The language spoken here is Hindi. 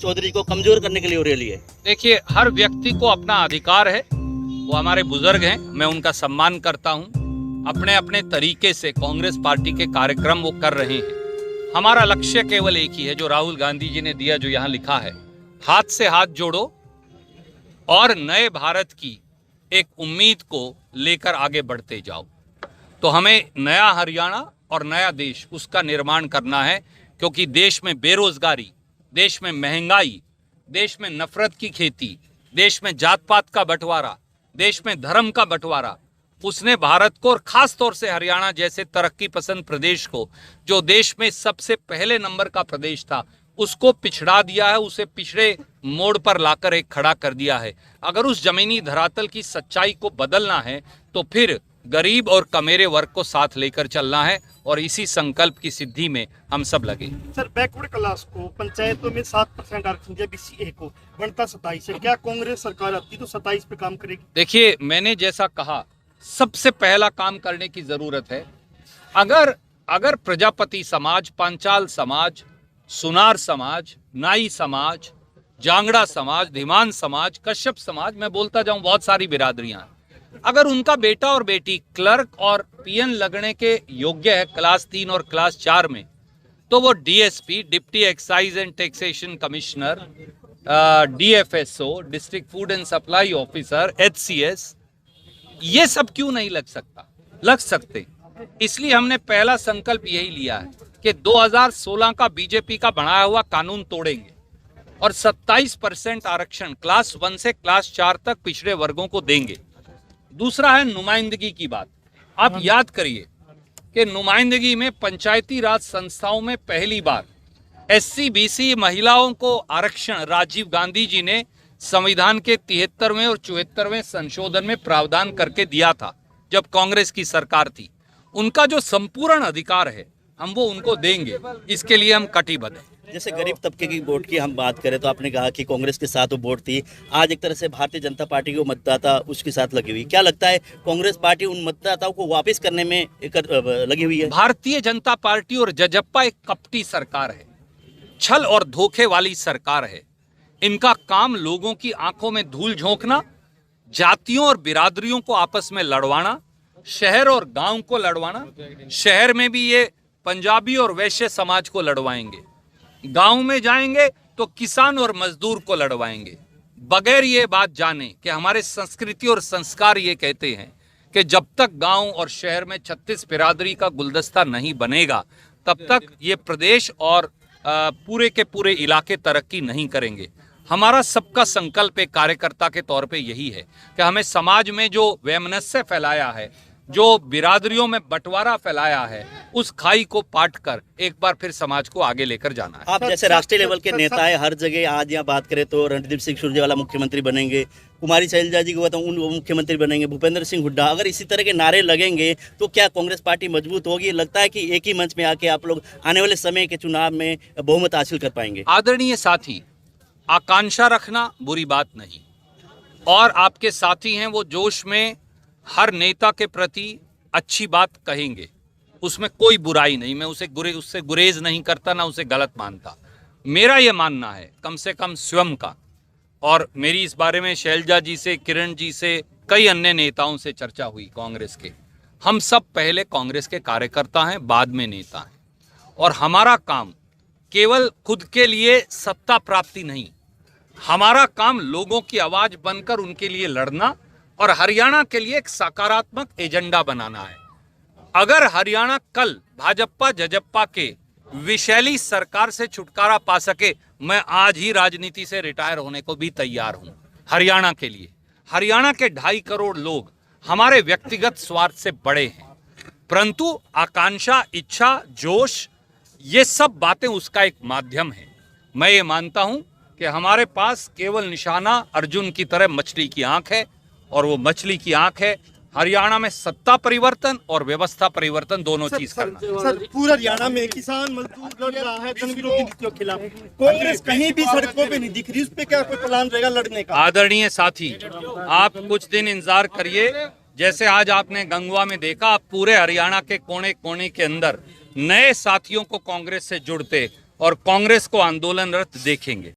चौधरी को कमजोर करने के लिए हो रही है? देखिए, हर व्यक्ति को अपना अधिकार है, वो हमारे बुजुर्ग हैं, मैं उनका सम्मान करता हूं। अपने अपने तरीके से कांग्रेस पार्टी के कार्यक्रम वो कर रहे हैं। हमारा लक्ष्य केवल एक ही है, जो राहुल गांधी जी ने दिया, जो यहाँ लिखा है, हाथ से हाथ जोड़ो और नए भारत की एक उम्मीद को लेकर आगे बढ़ते जाओ। तो हमें नया हरियाणा और नया देश, उसका निर्माण करना है, क्योंकि देश में बेरोजगारी, देश में महंगाई, देश में नफरत की खेती, देश में जात पात का बंटवारा, देश में धर्म का बंटवारा, उसने भारत को और खास तौर से हरियाणा जैसे तरक्की पसंद प्रदेश को, जो देश में सबसे पहले नंबर का प्रदेश था, उसको पिछड़ा दिया है, उसे पिछड़े मोड़ पर लाकर एक खड़ा कर दिया है। अगर उस जमीनी धरातल की सच्चाई को बदलना है तो फिर गरीब और कमेरे वर्ग को साथ लेकर चलना है, और इसी संकल्प की सिद्धि में हम सब लगे। सर, बैकवर्ड क्लास को पंचायतों में 7% आरक्षण दिया, BCA को बनता 27 है। क्या कांग्रेस सरकार आती तो 27 पे काम करेगी? देखिए, मैंने जैसा कहा, सबसे पहला काम करने की जरूरत है। अगर प्रजापति समाज, पांचाल समाज, सुनार समाज, नाई समाज, जांगड़ा समाज, धीमान समाज, कश्यप समाज, मैं बोलता जाऊं, बहुत सारी बिरादरियां, अगर उनका बेटा और बेटी क्लर्क और पीएन लगने के योग्य है क्लास 3 और क्लास 4 में, तो वो DSP, deputy excise and taxation commissioner, DFSO, district food and supply officer, HCS, ये सब क्यों नहीं लग सकता? लग सकते। इसलिए हमने पहला संकल्प यही लिया है कि 2016 का बीजेपी का बनाया हुआ कानून तोड़ेंगे और 27% आरक्षण क्लास 1 से क्लास 4 तक पिछड़े वर्गों को देंगे। दूसरा है नुमाइंदगी की बात। आप याद करिए कि नुमाइंदगी में पंचायती राज संस्थाओं में पहली बार SC BC महिलाओं को आरक्षण राजीव गांधी जी ने संविधान के 73वें और 74वें संशोधन में प्रावधान करके दिया था, जब कांग्रेस की सरकार थी। उनका जो संपूर्ण अधिकार है, हम वो उनको देंगे, इसके लिए हम कटिबद्ध हैं। जैसे गरीब तबके की वोट की हम बात करें तो आपने कहा कि कांग्रेस के साथ वो वोट थी, आज एक तरह से भारतीय जनता पार्टी को मतदाता उसके साथ लगी हुई। क्या लगता है कांग्रेस पार्टी उन मतदाताओं को वापस करने में लगी हुई है? भारतीय जनता पार्टी और जजप्पा एक कपटी सरकार है, छल और धोखे वाली सरकार है। इनका काम लोगों की आंखों में धूल झोंकना, जातियों और बिरादरियों को आपस में लड़वाना, शहर और गांव को लड़वाना। शहर में भी ये पंजाबी और वैश्य समाज को लड़वाएंगे, गांव में जाएंगे तो किसान और मजदूर को लड़वाएंगे, बगैर ये बात जाने कि हमारे संस्कृति और संस्कार ये कहते हैं कि जब तक गांव और शहर में 36 बिरादरी का गुलदस्ता नहीं बनेगा, तब तक ये प्रदेश और पूरे के पूरे इलाके तरक्की नहीं करेंगे। हमारा सबका संकल्प एक कार्यकर्ता के तौर पे यही है कि हमें समाज में जो वैमनस्य फैलाया है, जो बिरादरियों में बंटवारा फैलाया है, उस खाई को पाट कर एक बार फिर समाज को आगे लेकर जाना है। आप जैसे राष्ट्रीय लेवल के नेता है, हर जगह आज यहाँ बात करें तो रणदीप सिंह सुरजेवाला मुख्यमंत्री बनेंगे, कुमारी शैलजा जी को बताऊँ वो मुख्यमंत्री बनेंगे, भूपेंद्र सिंह हुड्डा, अगर इसी तरह के नारे लगेंगे तो क्या कांग्रेस पार्टी मजबूत होगी? लगता है कि एक ही मंच में आके आप लोग आने वाले समय के चुनाव में बहुमत हासिल कर पाएंगे? आदरणीय साथी, आकांक्षा रखना बुरी बात नहीं, और आपके साथी हैं, वो जोश में हर नेता के प्रति अच्छी बात कहेंगे, उसमें कोई बुराई नहीं। मैं उससे गुरेज नहीं करता, ना उसे गलत मानता। मेरा ये मानना है, कम से कम स्वयं का, और मेरी इस बारे में शैलजा जी से, किरण जी से, कई अन्य नेताओं से चर्चा हुई कांग्रेस के। हम सब पहले कांग्रेस के कार्यकर्ता हैं, बाद में नेता हैं, और हमारा काम केवल खुद के लिए सत्ता प्राप्ति नहीं, हमारा काम लोगों की आवाज बनकर उनके लिए लड़ना और हरियाणा के लिए एक सकारात्मक एजेंडा बनाना है। अगर हरियाणा कल भाजपा जजप्पा के विशैली सरकार से छुटकारा पा सके, मैं आज ही राजनीति से रिटायर होने को भी तैयार हूं। हरियाणा के लिए, हरियाणा के 2.5 करोड़ लोग हमारे व्यक्तिगत स्वार्थ से बड़े हैं, परंतु आकांक्षा, इच्छा, जोश, ये सब बातें उसका एक माध्यम है। मैं ये मानता हूं कि हमारे पास केवल निशाना अर्जुन की तरह मछली की आंख है, और वो मछली की आंख है हरियाणा में सत्ता परिवर्तन और व्यवस्था परिवर्तन, दोनों चीज करना। सर, पूरा हरियाणा में किसान मजदूर लड़ रहा है धन विरोधी नीतियों के खिलाफ, कांग्रेस कहीं भी सड़कों पे नहीं दिख रही, उस पे क्या कोई प्लान रहेगा लड़ने का? आदरणीय साथी, आप कुछ दिन इंतजार करिए, जैसे आज आपने गंगवा में देखा, आप पूरे हरियाणा के कोने कोने के अंदर नए साथियों को कांग्रेस से जुड़ते और कांग्रेस को आंदोलनरत देखेंगे।